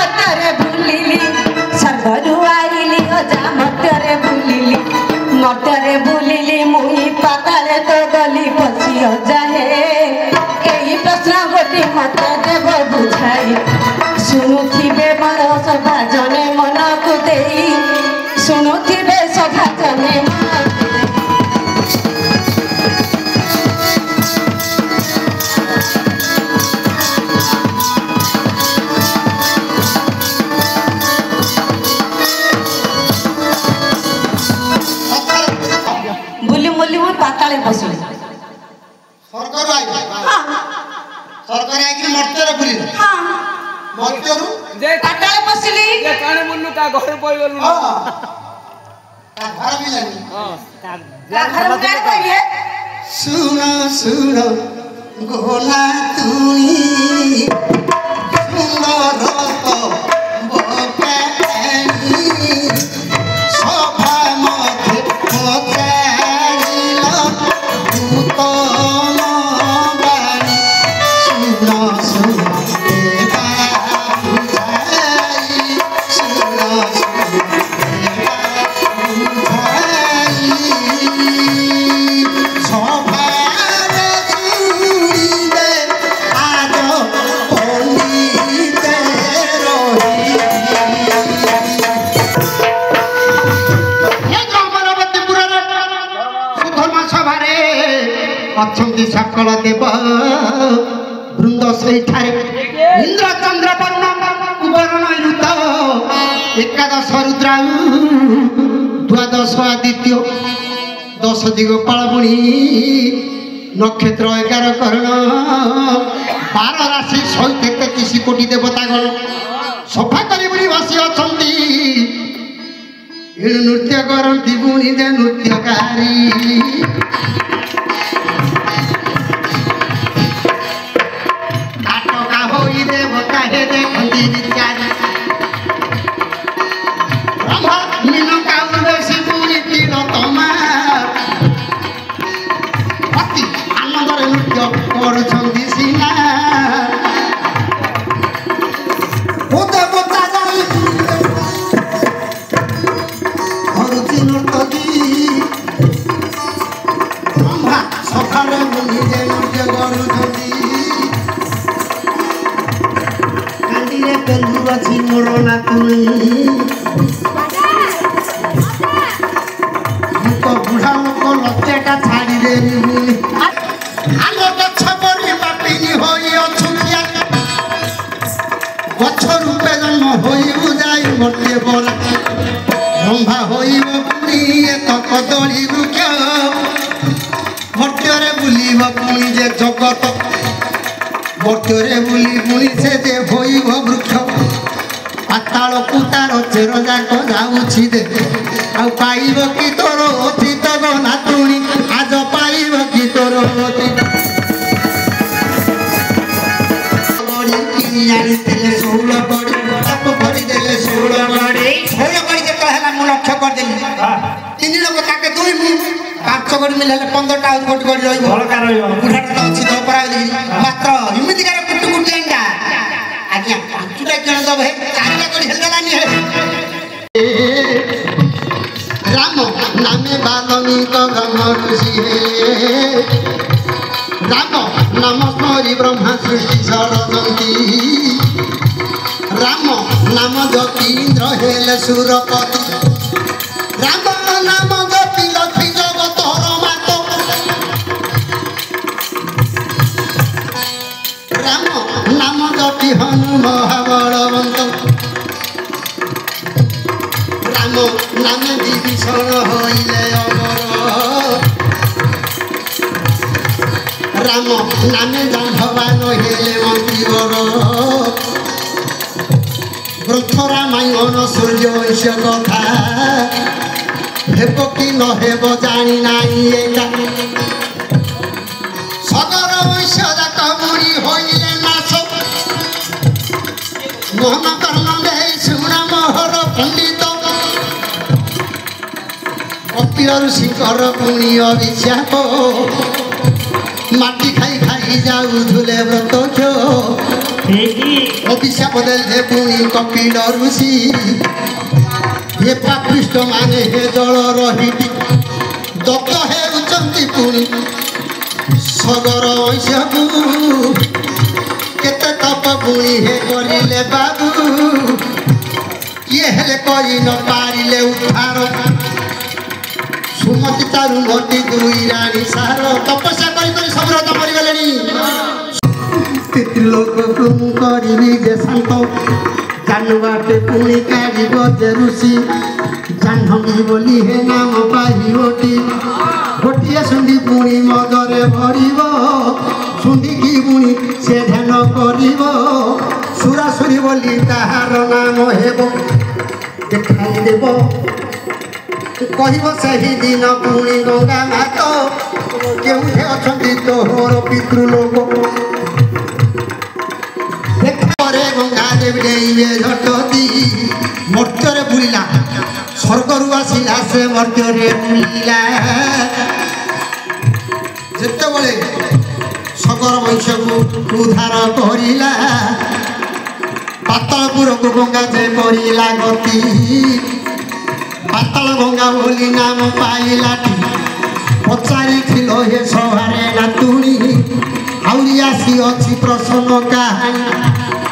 मतरे भूलिली सर्वरु आइली अजा मतरे भूलिली मुई पाताले तो गली पसी जाए एही प्रश्न गोटी मत देव बुझाई शुणुथिबे मोर सभा जने मन को देई शुणुथिबे सभा जने पाताले बसले सरकार आई सरकार आई कि मर्त्यर बुली हां मर्त्यरु जे पाताले बसली जे काने मुन्नु का घर पई गलु हां का घर मिलनी हां का घर कर कहिए सुन गोला तुनी सुंदर तो बपेनी सभा मध्य पचाइला अच्छी सकल देव वृंद से इंद्र चंद्र वर्ण कुबरण ऋत एकादश रुद्राऊ द्वादश आदित्य 10 दिगपालमुनि नक्षत्र 11 कर्ण 12 राशि 133 कोटी देवतागण सफा करी बसी अच्छा नृत्य करती बुणी दे नृत्यकारी बुढ़ा लोक लज्जाटा छाड़ी देनी आलो गछ बड़ी बापिनी होई अछुकिया गछ रूपे जन्म होई बुझाई मटे बरा रंभा होई बुढ़ी एक कदली वृक्ष मर्त्यरे बुलिब पुणी जे जगत मर्त्यरे बुली पुणी से जे होइब वृक्ष पाताल कुतार चेर जाक जाऊछि दे आ पाइब कि तोर अतीत गो नातुणी आज पाइब कि तोर अतीत बड़ी किनी आनिले 16 बड़ी आप भरी देले 16 बड़ी जे कहला मु लक्ष्य कर देली तीन लोग ताके दुई मु 5 गड़ी मिले 15 टा गोट गड़ी रहइबो भलका रहइबो बुढ़ाटा तो अछि तो परा मात्र हिमिति करे कुटु कुटि अंडा आज्ञा चुटा केन दब हे चारटा गड़ी हेलदानी हे राम नामे बालमिक ब्रह्म ऋषि हे राम नाम स्मरि ब्रह्मा सृष्टि षडजंती राम नाम जपि इंद्र हेले सुरपति राम नाम जपि लक्ष्मी जगत रमात राम नाम जपि हनु महाबलवंत राम नामे विभीषण होइले अमर राम नामे जाम्भवान हेले मंत्रीवर ग्रंथ रामायण सूर्य वंश कथा हेब कि न हेब जानी नाई एका सगर वंश जात बुढ़ी होइले नाश मोहन कर्म दे सुना मोहर पंडित कपिल ऋषिकर पुणी अभिशाप माटी खाई खाई जाऊले व्रत অভিশাপ দেলে পুଣି কপিল ঋষি हे पापिष्ट माने हे जल रही दत्त हेउचंती पुणी सगर ऐसबू केते तप पुणी हे करिले बाबू ये हेले करी न पारिले उद्धार सुमति तारु मति दुई रानी सार तपस्या करी सब रत मरि गलेनी लोक करी जे शांत जानवाटे पुणी काढ़ जे ऋषि जाह्नवी बोली हे नाम पाही ओटी गोटे सुंदी पुणी मदरे भरब सुंदी की पुणी से ध्यान कर सुरासुरी बोली ताहार नाम हेब देखाई देव कह सही दिन पुणी गंगा मात केउठे अछंती तोहर पितृलोक गंगा देवी डेइबे झटती मर्त्य बुलिला स्वर्गरु आसिला से मर्त्य बुलिला जिते बड़े सगर वंश को उद्धार करिला पातालपुर को गंगा जे करिला गति पाताल गंगा बोली नाम पाइला पचारि थिल हे सभारे नातुणी आउरी आसी अछि प्रसन्न कहानी